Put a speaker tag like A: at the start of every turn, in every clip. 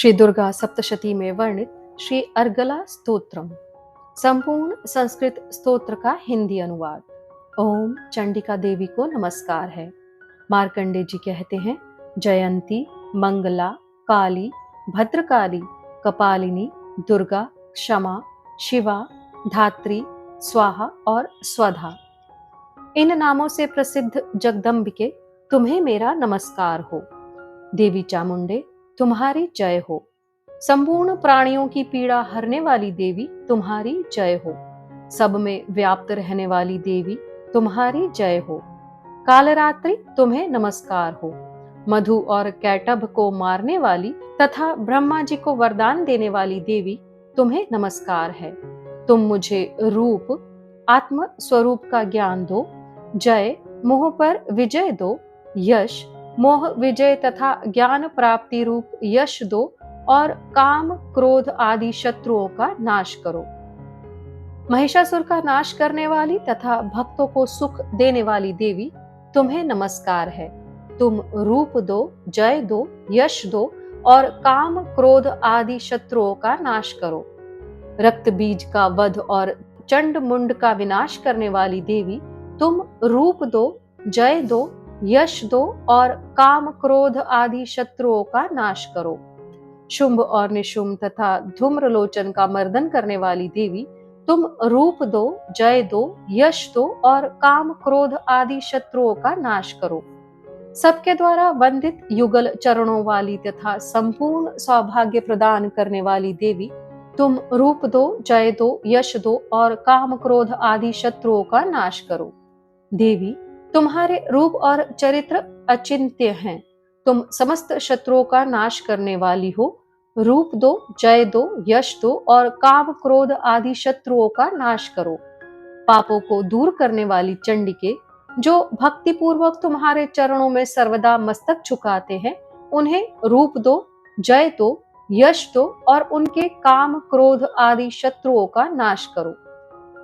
A: श्री दुर्गा सप्तशती में वर्णित श्री अर्गला स्तोत्रम संपूर्ण संस्कृत स्तोत्र का हिंदी अनुवाद। ओम चंडिका देवी को नमस्कार है। मार्कंडे जी कहते हैं, जयंती, मंगला, काली, भद्रकाली, कपालिनी, दुर्गा, क्षमा, शिवा, धात्री, स्वाहा और स्वधा, इन नामों से प्रसिद्ध जगदम्बिके, तुम्हें मेरा नमस्कार हो। देवी चामुंडे, तुम्हारी जय हो। संपूर्ण प्राणियों की पीड़ा हरने वाली देवी, तुम्हारी जय हो। सब में व्याप्त रहने वाली देवी, तुम्हारी जय हो। कालरात्रि, तुम्हें नमस्कार हो। मधु और कैटभ को मारने वाली तथा ब्रह्मा जी को वरदान देने वाली देवी, तुम्हें नमस्कार है। तुम मुझे रूप, आत्म स्वरूप का ज्ञान दो। जय, मोह पर विजय दो। यश, मोह विजय तथा ज्ञान प्राप्ति रूप यश दो और काम क्रोध आदि शत्रुओं का नाश करो। महिषासुर का नाश करने वाली तथा भक्तों को सुख देने वाली देवी, तुम्हें नमस्कार है। तुम रूप दो, जय दो, यश दो और काम क्रोध आदि शत्रुओं का नाश करो। रक्त बीज का वध और चंड मुंड का विनाश करने वाली देवी, तुम रूप दो, जय दो, यश दो और काम क्रोध आदि शत्रुओं का नाश करो। शुंभ और निशुंभ तथा धूम्रलोचन का मर्दन करने वाली देवी, तुम रूप दो, जय दो, यश दो और काम क्रोध आदि शत्रुओं का नाश करो। सबके द्वारा वंदित युगल चरणों वाली तथा संपूर्ण सौभाग्य प्रदान करने वाली देवी, तुम रूप दो, जय दो, यश दो और काम क्रोध आदि शत्रुओं का नाश करो। देवी, तुम्हारे रूप और चरित्र अचिंत्य हैं। तुम समस्त शत्रुओं का नाश करने वाली हो। रूप दो, जय दो, यश दो और काम क्रोध आदि शत्रुओं का नाश करो। पापों को दूर करने वाली चंडिके, जो भक्ति पूर्वक तुम्हारे चरणों में सर्वदा मस्तक झुकाते हैं, उन्हें रूप दो, जय दो, यश दो और उनके काम क्रोध आदि शत्रुओं का नाश करो।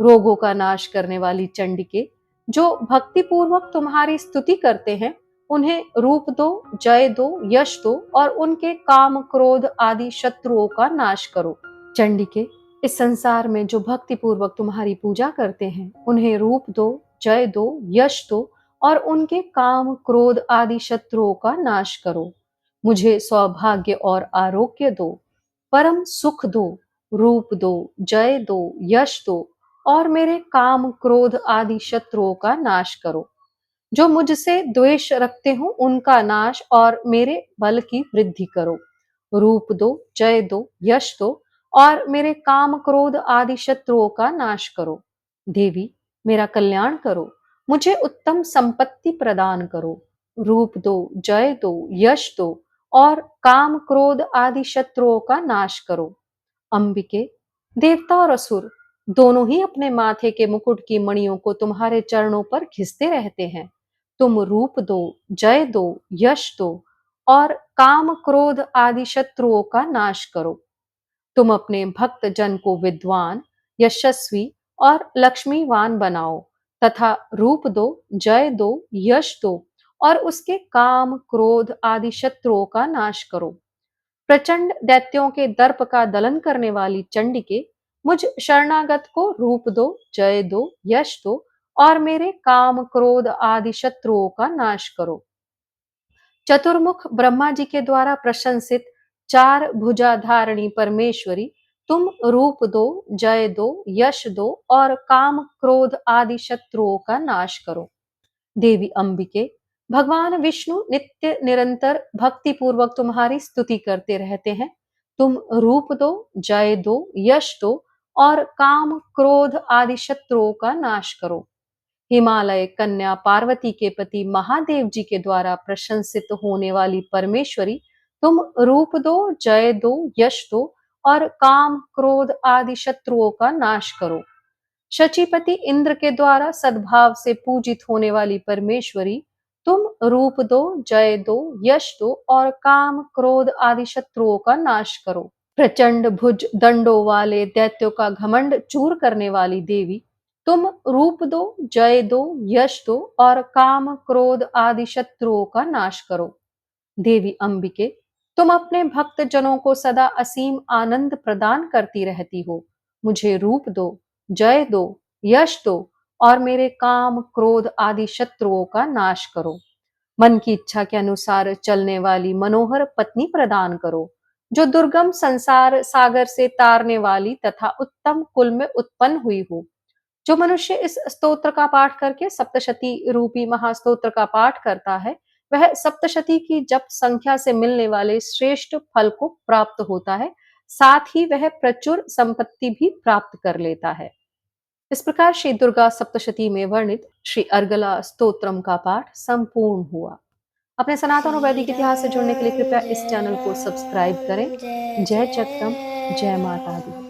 A: रोगों का नाश करने वाली चंडिके, जो भक्ति पूर्वक तुम्हारी स्तुति करते हैं, उन्हें रूप दो, जय दो, यश दो और उनके काम क्रोध आदि शत्रुओं का नाश करो। चंडिके, इस संसार में जो भक्ति पूर्वक तुम्हारी पूजा करते हैं, उन्हें रूप दो, जय दो, यश दो और उनके काम क्रोध आदि शत्रुओं का नाश करो। मुझे सौभाग्य और आरोग्य दो, परम सुख दो, रूप दो, जय दो, यश दो और मेरे काम क्रोध आदि शत्रुओं का नाश करो। जो मुझसे द्वेष रखते हो, उनका नाश और मेरे बल की वृद्धि करो। रूप दो, जय दो, यश दो और मेरे काम क्रोध आदि शत्रुओं का नाश करो। देवी, मेरा कल्याण करो। मुझे उत्तम संपत्ति प्रदान करो। रूप दो, जय दो, यश दो और काम क्रोध आदि शत्रुओं का नाश करो। अंबिके, देवता और असुर दोनों ही अपने माथे के मुकुट की मणियों को तुम्हारे चरणों पर घिसते रहते हैं। तुम रूप दो, जय दो, यश दो और काम क्रोध आदि शत्रुओं का नाश करो। तुम अपने भक्त जन को विद्वान, यशस्वी और लक्ष्मीवान बनाओ तथा रूप दो, जय दो, यश दो और उसके काम क्रोध आदि शत्रुओं का नाश करो। प्रचंड दैत्यों के दर्प का दलन करने वाली चंडिके, मुझ शरणागत को रूप दो, जय दो, यश दो और मेरे काम क्रोध आदि शत्रुओं का नाश करो। चतुर्मुख ब्रह्मा जी के द्वारा प्रशंसित चार भुजा धारणी परमेश्वरी, तुम रूप दो, जय दो, यश दो और काम क्रोध आदि शत्रुओं का नाश करो। देवी अंबिके, भगवान विष्णु नित्य निरंतर भक्ति पूर्वक तुम्हारी स्तुति करते रहते हैं। तुम रूप दो, जय दो, यश दो और काम क्रोध आदि शत्रुओं का नाश करो। हिमालय कन्या पार्वती के पति महादेव जी के द्वारा प्रशंसित होने वाली परमेश्वरी, तुम रूप दो, जय दो, यश दो और काम क्रोध आदि शत्रुओं का नाश करो। शचीपति इंद्र के द्वारा सद्भाव से पूजित होने वाली परमेश्वरी, तुम रूप दो, जय दो, यश दो और काम क्रोध आदि शत्रुओं का नाश करो। प्रचंड भुज दंडों वाले दैत्यों का घमंड चूर करने वाली देवी, तुम रूप दो, जय दो, यश दो और काम क्रोध आदि शत्रुओं का नाश करो। देवी अंबिके, तुम अपने भक्त जनों को सदा असीम आनंद प्रदान करती रहती हो। मुझे रूप दो, जय दो, यश दो और मेरे काम, क्रोध आदि शत्रुओं का नाश करो। मन की इच्छा के अनुसार चलने वाली मनोहर पत्नी प्रदान करो, जो दुर्गम संसार सागर से तारने वाली तथा उत्तम कुल में उत्पन्न हुई हो। जो मनुष्य इस स्तोत्र का पाठ करके सप्तशती रूपी महास्तोत्र का पाठ करता है, वह सप्तशती की जप संख्या से मिलने वाले श्रेष्ठ फल को प्राप्त होता है। साथ ही वह प्रचुर संपत्ति भी प्राप्त कर लेता है। इस प्रकार श्री दुर्गा सप्तशती में वर्णित श्री अर्गला स्तोत्रम का पाठ संपूर्ण हुआ। अपने सनातन और वैदिक इतिहास से जुड़ने के लिए
B: श्रीराम
A: कृपया इस
B: जय
A: चैनल को सब्सक्राइब करें।
B: राम जय
A: जय जगदम्ब, जय
B: जय
A: माता दी।
B: राम।